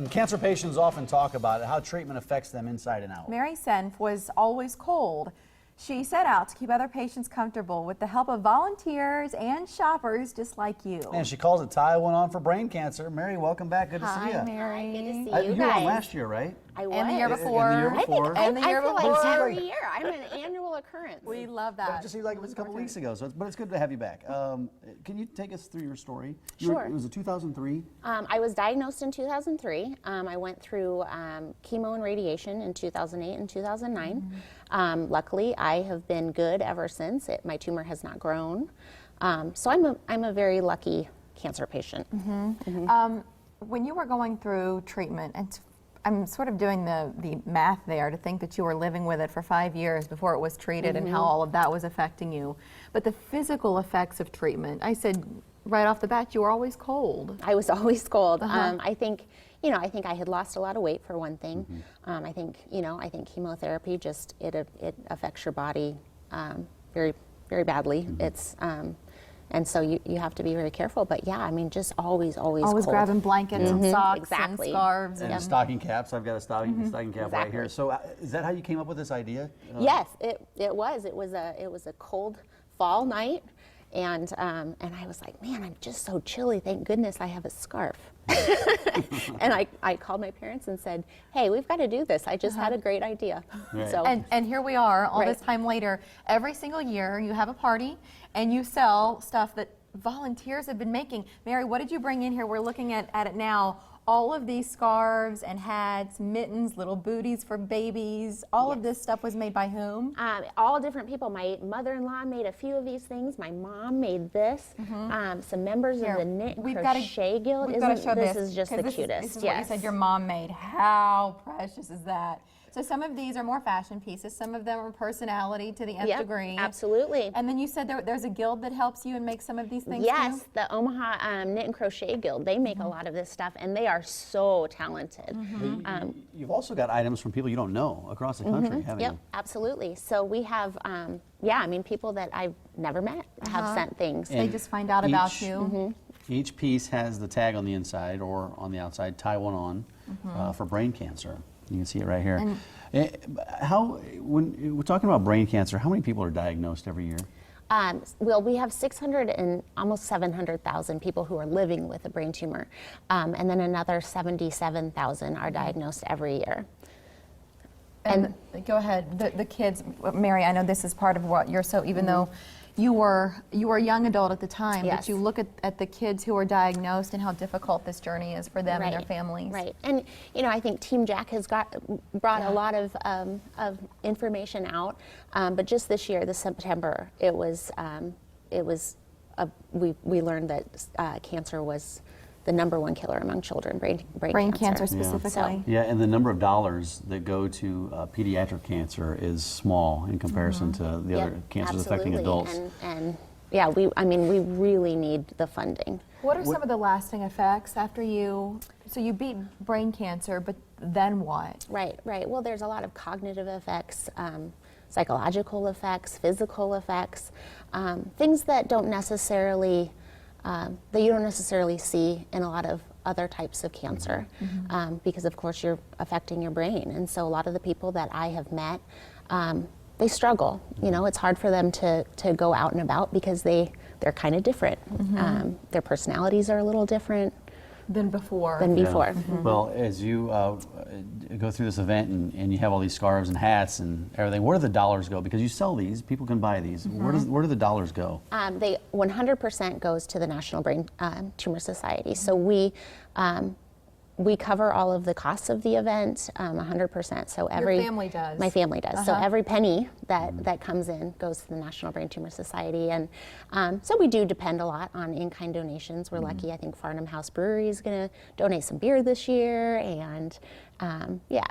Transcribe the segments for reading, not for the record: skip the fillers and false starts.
Cancer patients often talk about how treatment affects them inside and out. Mary Senf was always cold. She set out to keep other patients comfortable with the help of volunteers and shoppers just like you. And she calls it Tie One On for brain cancer. Mary, welcome back. Good to see you. Hi, Mary. Good to see you guys. You were on last year, right? I was. And the year And before. the year before. I year feel before. like every year. I'm an annual occurrence. We love But that. it just seemed like it was a couple weeks ago, so but it's good to have you back. Can you take us through your story? Sure. It was a 2003? I was diagnosed in 2003. I went through chemo and radiation in 2008 and 2009. Luckily, I have been good ever since. My tumor has not grown. So I'm a very lucky cancer patient. When you were going through treatment, and I'm sort of doing the math there to think that you were living with it for 5 years before it was treated and how all of that was affecting you. But the physical effects of treatment, I said right off the bat, you were always cold. I was always cold. I think I had lost a lot of weight for one thing. I think chemotherapy just it affects your body very, very badly. It's and so you have to be very careful. But yeah, I mean, just always cold. Grabbing blankets and socks Exactly. and scarves. And stocking caps. I've got a stocking cap right here. Exactly. So is that how you came up with this idea? Yes, it was. It was a cold fall night, and I was like, man, I'm just so chilly. Thank goodness I have a scarf. And I called my parents and said, hey, we've got to do this. I just had a great idea. Right. So And here we are, all Right. this time later. Every single year, you have a party and you sell stuff that volunteers have been making. Mary, what did you bring in here? We're looking at it now. All of these scarves and hats, mittens, little booties for babies. All of this stuff was made by whom? all different people. My mother-in-law made a few of these things. My mom made this. Some members of the Knit and Crochet Guild. We've got to show this is just the 'cause cutest. This is yes. what you said your mom made. How precious is that? So some of these are more fashion pieces. Some of them are personality to the nth Yep, degree. absolutely. And then you said there's a guild that helps you and makes some of these things Yes, too? the Omaha Knit and Crochet Guild. They make a lot of this stuff, and they are so talented. You've also got items from people you don't know across the country, haven't Yep, you? absolutely. So we have, people that I've never met have sent things. They just find out about you. Each piece has the tag on the inside or on the outside, Tie One On, for brain cancer. You can see it right here. When we're talking about brain cancer, how many people are diagnosed every year? Well, we have 600 and almost 700,000 people who are living with a brain tumor, and then another 77,000 are diagnosed every year. And go ahead, the kids, Mary, I know this is part of what you're so, even though you were a young adult at the time, Yes. but you look at the kids who are diagnosed and how difficult this journey is for them and their families. Right, and I think Team Jack has brought a lot of information out, but just this year, this September, we learned that cancer was the #1 killer among children, brain Cancer specifically. So, Yeah, and the number of dollars that go to pediatric cancer is small in comparison to the other cancers affecting absolutely. adults. And yeah, we really need the funding. What are some of the lasting effects after so you beat brain cancer, but then what? Right. Well, there's a lot of cognitive effects, psychological effects, physical effects, things that don't necessarily that you don't necessarily see in a lot of other types of cancer, because of course you're affecting your brain. And so a lot of the people that I have met, they struggle. It's hard for them to go out and about because they're kind of different. Their personalities are a little different Than before. Yeah. Well, as you go through this event and you have all these scarves and hats and everything, where do the dollars go? Because you sell these, people can buy these. Where do the dollars go? They 100% goes to the National Brain Tumor Society. So we cover all of the costs of the event, 100%. So Your family does. My family does. So every penny that comes in goes to the National Brain Tumor Society, and so we do depend a lot on in-kind donations. We're lucky. I think Farnham House Brewery is going to donate some beer this year, and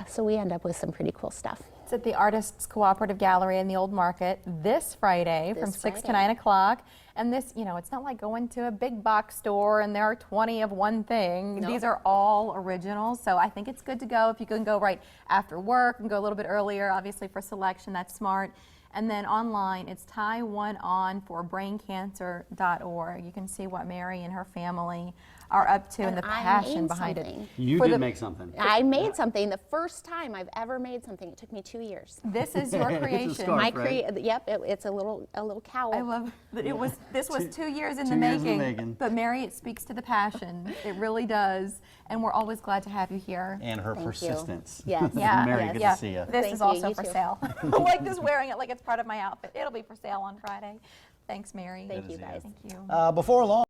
so we end up with some pretty cool stuff. It's at the Artists Cooperative Gallery in the Old Market this Friday from 6 to 9 o'clock. And this, it's not like going to a big box store and there are 20 of one thing. Nope. These are all originals. So I think it's good to go. If you can go right after work and go a little bit earlier, obviously for selection, that's smart. And then online, it's tieoneonforbraincancer.org. You can see what Mary and her family are up to and the I passion made behind something. it. You For did the- make something. I made something. The first time I've ever made something, it took me 2 years. This is your creation. scarf. My right? Yep, it's a little cowl. I love that it was. This was 2 years in the 2 years in the making. making. But Mary, it speaks to the passion. It really does, and we're always glad to have you here. And her Thank you. persistence. Yes. Yeah, Mary, yes. good yeah. to see you. This Thank is you, also you for too. sale. I like this wearing it like it's part of my outfit. It'll be for sale on Friday. Thanks, Mary. Thank Good to you see you. guys. Thank you. Before long.